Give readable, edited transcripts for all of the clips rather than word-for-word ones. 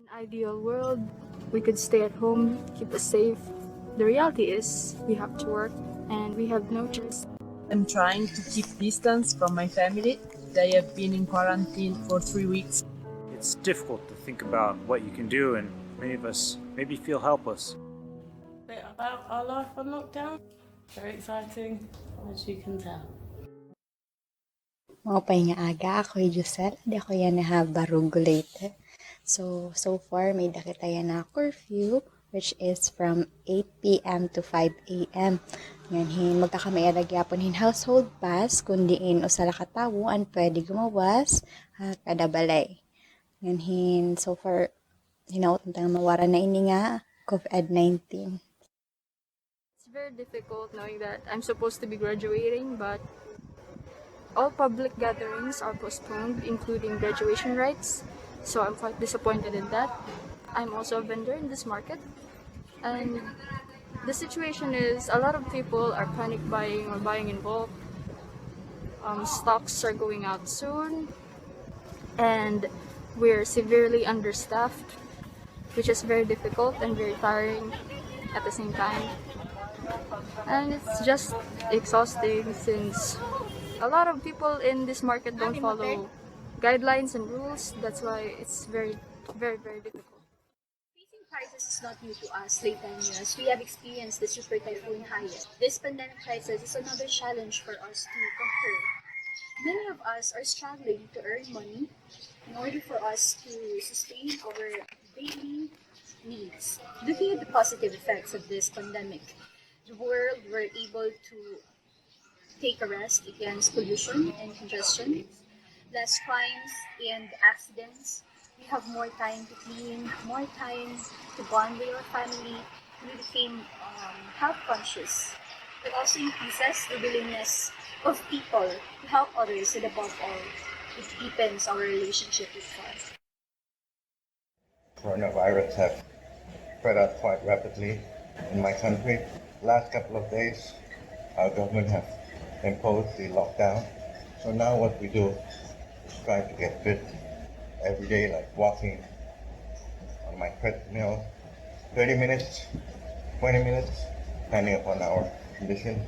Ideal world, we could stay at home, keep us safe. The reality is, we have to work and we have no choice. I'm trying to keep distance from my family. They have been in quarantine for 3 weeks. It's difficult to think about what you can do, and many of us maybe feel helpless. Bit about our life on lockdown. Very exciting, as you can tell. Mga pahinga aga, ako yung Giselle. Di ako yan nahabarugulated. So far, may dakita yan na curfew, which is from 8 p.m. to 5 a.m. Ngayon, magkakamay gyapon hin household pass, kundiin o sa lakatawo, ang pwede gumawas, kada balay. Ngayon, so far, hinaot ng mawara na ini nga, COVID-19. It's very difficult knowing that I'm supposed to be graduating, but all public gatherings are postponed, including graduation rites. So I'm quite disappointed in that. I'm also a vendor in this market. And the situation is a lot of people are panic buying or buying in bulk. Stocks are going out soon. And we're severely understaffed, which is very difficult and very tiring at the same time. And it's just exhausting since a lot of people in this market don't follow guidelines and rules. That's why it's very, very, very difficult. Facing crisis is not new to us late 10 years. We have experienced the super typhoon Haiyan. This pandemic crisis is another challenge for us to conquer. Many of us are struggling to earn money in order for us to sustain our daily needs. Looking at the positive effects of this pandemic, the world were able to take a rest against pollution and congestion, less crimes and accidents. We have more time to clean, more time to bond with our family. We became health conscious. It also increases the willingness of people to help others, and above all, it deepens our relationship with God. Coronavirus have spread out quite rapidly in my country. Last couple of days, our government have imposed the lockdown. So now what we do is try to get fit every day, like walking on my treadmill, 30 minutes, 20 minutes, depending upon our condition.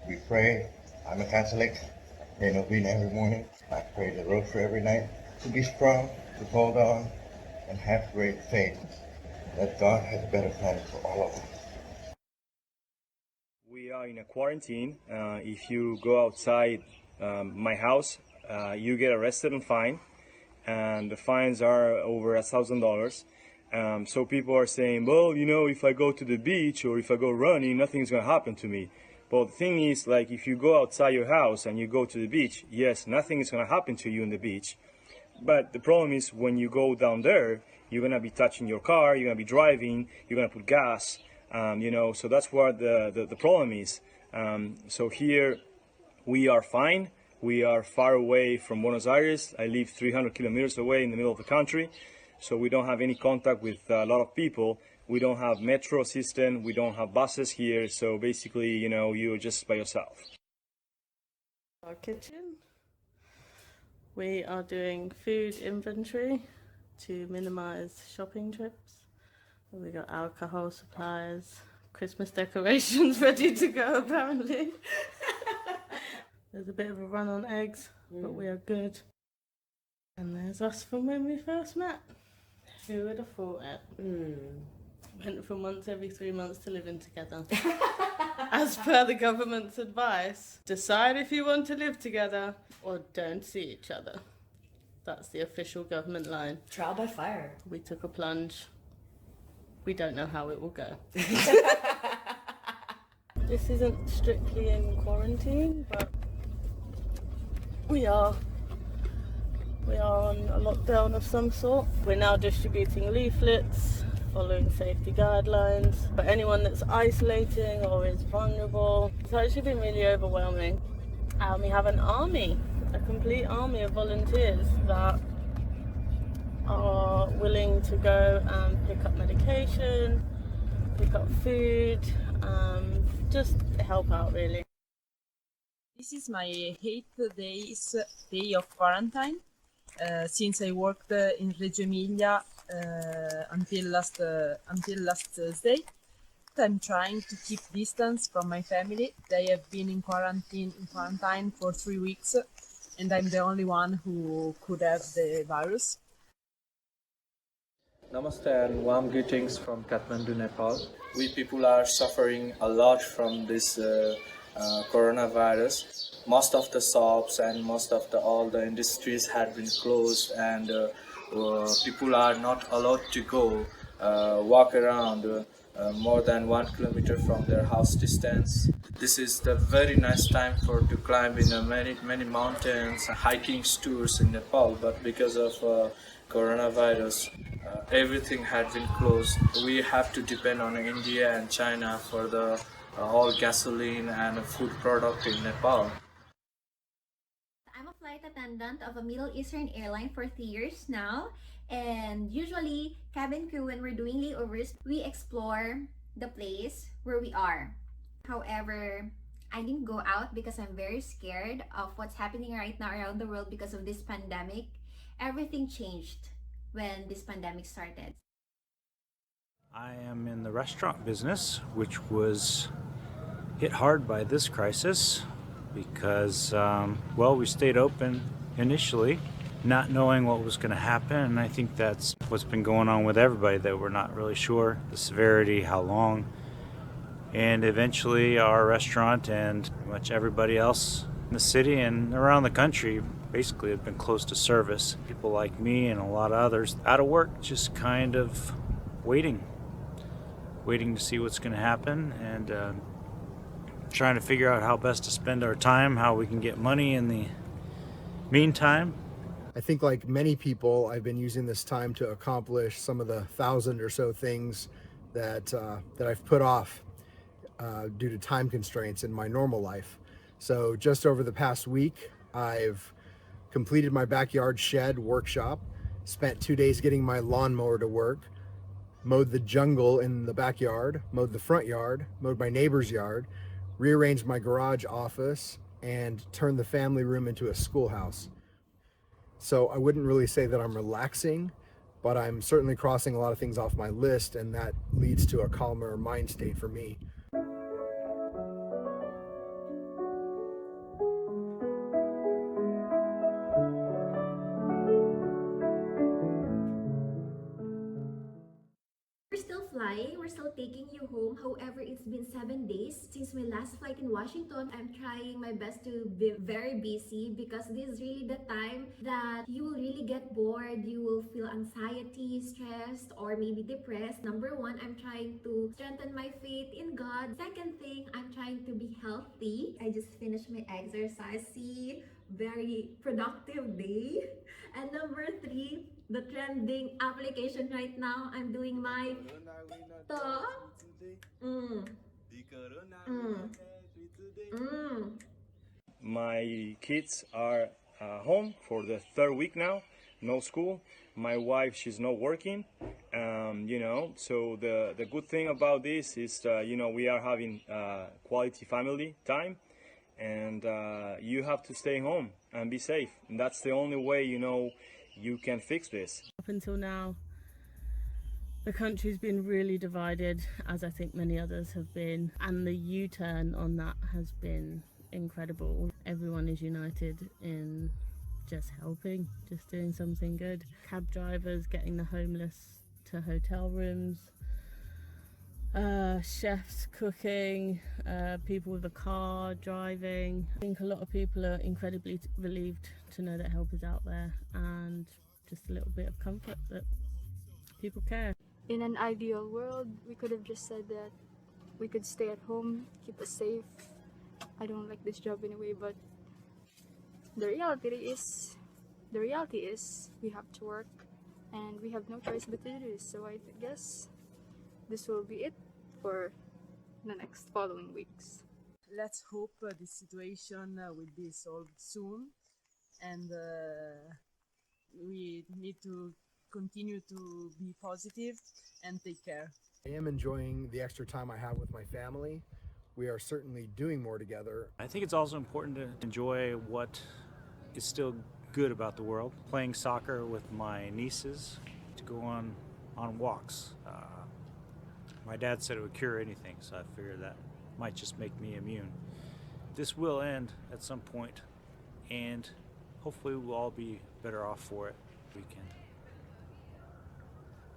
We pray. I'm a Catholic. I pray novena every morning. I pray the rosary every night. To be strong, to hold on, and have great faith that God has a better plan for all of us. We are in a quarantine. If you go outside my house, you get arrested and fined, and the fines are over $1,000. So people are saying, well, you know, if I go to the beach or if I go running, nothing's going to happen to me. But the thing is, like, if you go outside your house and you go to the beach, yes, nothing is going to happen to you on the beach. But the problem is when you go down there, you're going to be touching your car, you're going to be driving, you're going to put gas, so that's what the problem is. So here we are fine. We are far away from Buenos Aires. I live 300 kilometers away in the middle of the country. So we don't have any contact with a lot of people. We don't have metro system. We don't have buses here. So basically, you're just by yourself. Our kitchen. We are doing food inventory to minimize shopping trips. We got alcohol supplies, Christmas decorations ready to go apparently. There's a bit of a run on eggs, but we are good. And there's us from when we first met. Who would have thought it? Went from once every 3 months to living together. As per the government's advice, decide if you want to live together or don't see each other. That's the official government line. Trial by fire. We took a plunge. We don't know how it will go. This isn't strictly in quarantine, but we are on a lockdown of some sort. We're now distributing leaflets, following safety guidelines. But anyone that's isolating or is vulnerable, it's actually been really overwhelming. And we have an army, a complete army of volunteers that are willing to go and pick up medication, pick up food, just help out really. This is my 8th day of quarantine. since I worked in Reggio Emilia until last Thursday. I'm trying to keep distance from my family. They have been in quarantine for 3 weeks, and I'm the only one who could have the virus. Namaste and warm greetings from Kathmandu, Nepal. We people are suffering a lot from this coronavirus. Most of the shops and most of all the industries had been closed, and people are not allowed to go walk around more than 1 kilometer from their house distance. This is the very nice time for to climb in many mountains, hiking tours in Nepal, but because of coronavirus, everything had been closed. We have to depend on India and China for the all gasoline and food product in Nepal. I'm a flight attendant of a Middle Eastern airline for 3 years now, and usually cabin crew, when we're doing layovers, we explore the place where we are. However, I didn't go out because I'm very scared of what's happening right now around the world because of this pandemic. Everything changed when this pandemic started. I am in the restaurant business, which was hit hard by this crisis because, well, we stayed open initially, not knowing what was going to happen. And I think that's what's been going on with everybody, that we're not really sure the severity, how long. And eventually our restaurant and pretty much everybody else in the city and around the country basically have been closed to service. People like me and a lot of others out of work, just kind of waiting to see what's going to happen, and trying to figure out how best to spend our time, how we can get money in the meantime. I think, like many people, I've been using this time to accomplish some of the 1,000 or so things that I've put off due to time constraints in my normal life. So just over the past week, I've completed my backyard shed workshop, spent 2 days getting my lawnmower to work, mowed the jungle in the backyard, mowed the front yard, mowed my neighbor's yard, rearranged my garage office, and turned the family room into a schoolhouse. So I wouldn't really say that I'm relaxing, but I'm certainly crossing a lot of things off my list, and that leads to a calmer mind state for me. We're still flying, we're still taking you home. However, it's been 7 days since my last flight in Washington. I'm trying my best to be very busy because this is really the time that you will really get bored. You will feel anxiety, stressed, or maybe depressed. Number one, I'm trying to strengthen my faith in God. Second thing, I'm trying to be healthy. I just finished my exercise. See, very productive day. And number three, the trending application right now, I'm doing my My kids are home for the third week now, no school. My wife, she's not working, so the good thing about this is, we are having quality family time, and you have to stay home and be safe. And that's the only way, you can fix this. Up until now, the country's been really divided, as I think many others have been, and the U-turn on that has been incredible. Everyone is united in just helping, just doing something good. Cab drivers getting the homeless to hotel rooms, chefs cooking, people with a car driving. I think a lot of people are incredibly relieved to know that help is out there, and just a little bit of comfort that people care. In an ideal world, we could have just said that we could stay at home, keep us safe. I don't like this job anyway, but the reality is we have to work and we have no choice but to do this. So I guess this will be it for the next following weeks. Let's hope this situation will be solved soon, and we need to continue to be positive and take care. I am enjoying the extra time I have with my family. We are certainly doing more together. I think it's also important to enjoy what is still good about the world. Playing soccer with my nieces, to go on walks. My dad said it would cure anything, so I figured that might just make me immune. This will end at some point, and hopefully we'll all be better off for it. We can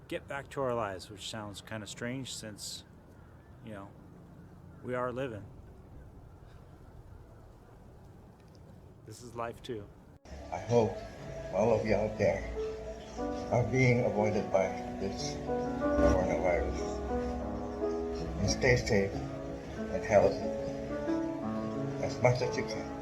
get back to our lives, which sounds kind of strange since, you know, we are living. This is life too. I hope all of you out there are being avoided by this coronavirus. And stay safe and healthy as much as you can.